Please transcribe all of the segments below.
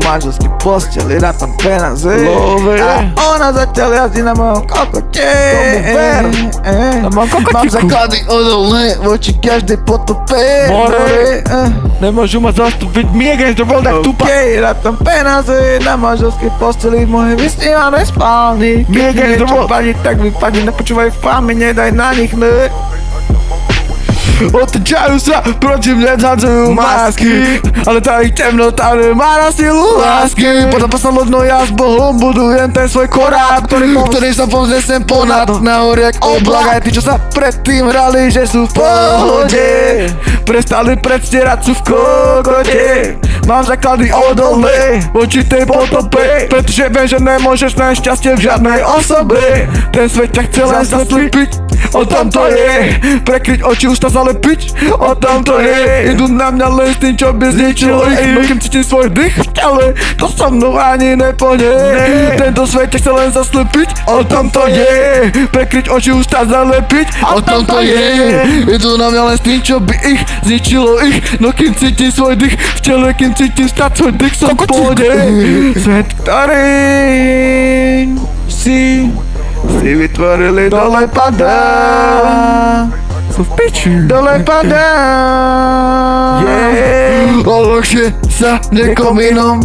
manželský posteli, dá tam peniaze. A ona zatiaľ jazdí na mojom kokote. Mám základy odolné voči každej potope. More, nemôžu ma zastúpiť, miegaj to bol tak tupa. Dá tam peniaze na manželskej posteli v mojej vysnívanej spálni. Keď mi niečo padí, tak vypadne, nepočúvaj famy, nedaj na nich ne. Otáčajú sa, proti mne zhadzujú masky, ale tá ich temnota nemá na silu lásky. Potom poslednou ja s Bohom budujem ten svoj korát, ktorý sa povznesem ponad nahor jak oblak. Aj tí, čo sa predtým hrali, že sú v pohode, prestali predstierať, sú v kokote. Mám základy odolné voči tej potope, pretože viem, že nemôžeš nájsť šťastie v žiadnej osobe. Ten svet ťa chce len zaslepiť, o tom to je. Prekryť oči, ústa zalepiť, o tom to je. Idú na mňa len s tým, čo by zničilo ich. No kým cítim svoj dých v tele, to so mnou ani nepôjde. Tento svet ťa chce len zaslepiť, o tom to je. Prekryť oči, ústa zalepiť, o tom to je. Idú na mňa len s tým, čo by ich zničilo ich. No kým cítim svoj dých v tele, kým cítim stať svoj dých, som pôjde. Svet, ktorý si vytvorili, dole padá. Sú v piči. Dole padá. Ľahšie sa niekom inom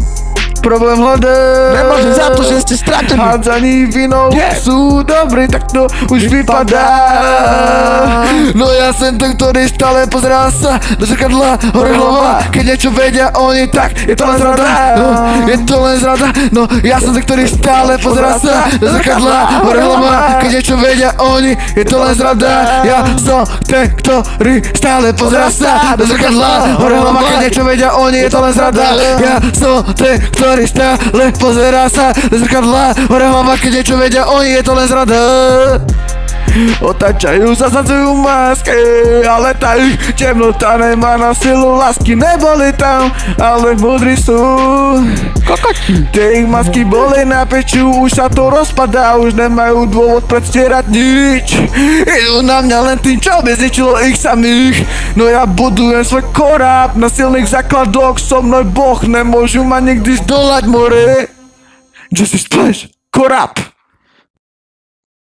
problém hľadá. Nemôžem za to, že ste stratení. Hádzaní vinou sú dobrí, tak to už vypadá. No ja som ten, ktorý stále pozerá sa do zrkadla, hore hlava. Keď niečo vedia oni, tak je to len zrada. No, je to len zrada. No ja som ten, ktorý stále pozerá sa do zrkadla, hore hlava. Keď niečo vedia oni, je to len zrada. Ja som ten, ktorý stále pozerá sa do zrkadla, hore hlava. Keď niečo vedia oni, je to len zrada. Ja som ten, ktorý stále pozerá sa do zrkadla, hore hlava. Keď niečo vedia oni, je to len zrada. Otáčajú sa, zhadzujú masky, ale tá ich temnota nemá na silu lásky. Neboli tam, ale múdri sú kokoti. Tie ich masky boli na pečiu, už sa to rozpadá, už nemajú dôvod predstierať nič. Idú na mňa len tým, čo by zničilo ich samých. No ja budujem svoj korát na silných základoch, so mnou Boh nemôžu ma nikdy zdolať, more. Jesse Splash, korát.